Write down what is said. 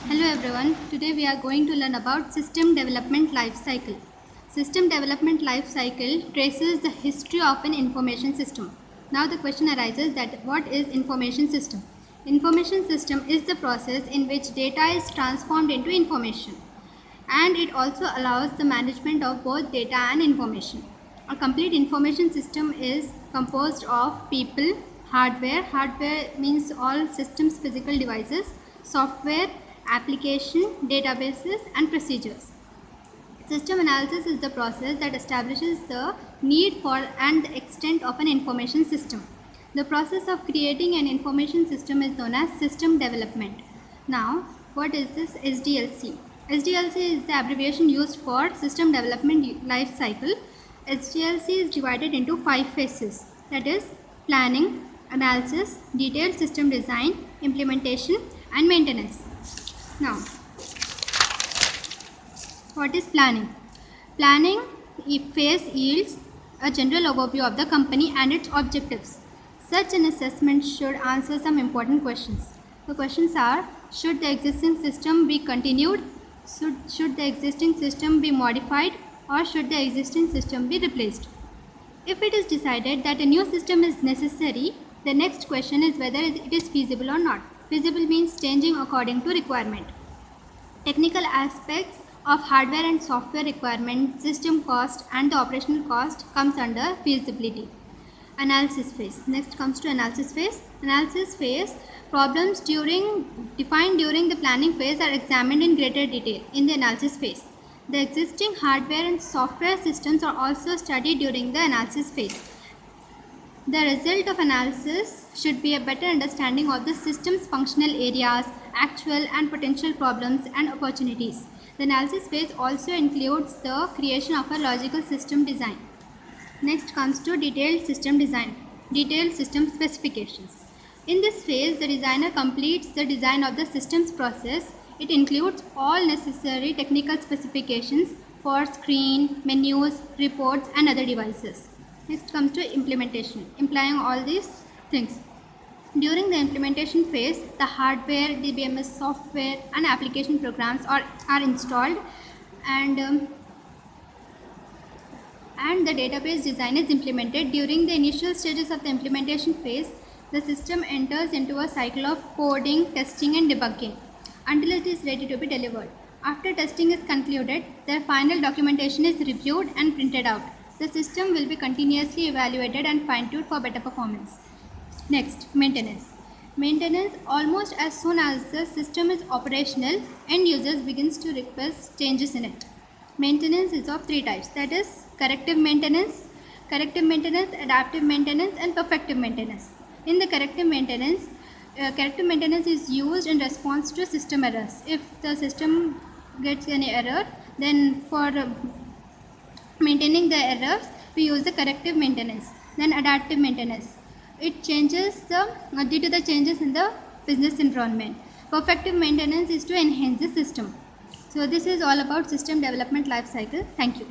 Hello everyone, today we are going to learn about system development life cycle. System development life cycle traces the history of an information system. Now the question arises that what is information system? Information system is the process in which data is transformed into information, and it also allows the management of both data and information. A complete information system is composed of people, hardware means all systems, physical devices, software, application, databases and procedures. System analysis is the process that establishes the need for and the extent of an information system. The process of creating an information system is known as system development. Now, what is this SDLC? SDLC is the abbreviation used for system development life cycle. SDLC is divided into 5 phases, that is planning, analysis, detailed system design, implementation and maintenance. Now, what is planning? Planning phase yields a general overview of the company and its objectives. Such an assessment should answer some important questions. The questions are: should the existing system be continued? Should the existing system be modified? Or should the existing system be replaced? If it is decided that a new system is necessary, the next question is whether it is feasible or not. Feasible means changing according to requirement. Technical aspects of hardware and software requirement, system cost and the operational cost comes under feasibility. Analysis phase. Next comes to analysis phase. Analysis phase, problems defined during the planning phase are examined in greater detail in the analysis phase. The existing hardware and software systems are also studied during the analysis phase. The result of analysis should be a better understanding of the system's functional areas, actual and potential problems and opportunities. The analysis phase also includes the creation of a logical system design. Next comes to detailed system design, detailed system specifications. In this phase, the designer completes the design of the system's process. It includes all necessary technical specifications for screen, menus, reports and other devices. Next comes to implementation, implying all these things. During the implementation phase, the hardware, DBMS software and application programs are installed and the database design is implemented. During the initial stages of the implementation phase, the system enters into a cycle of coding, testing and debugging until it is ready to be delivered. After testing is concluded, the final documentation is reviewed and printed out. The system will be continuously evaluated and fine-tuned for better performance. Next, maintenance. Maintenance, almost as soon as the system is operational, end users begins to request changes in it. Maintenance is of 3 types, that is corrective maintenance, adaptive maintenance and perfective maintenance. In the corrective maintenance is used in response to system errors. If the system gets any error, then for maintaining the errors, we use the corrective maintenance. Then adaptive maintenance. It changes due to the changes in the business environment. Perfective maintenance is to enhance the system. So this is all about system development life cycle. Thank you.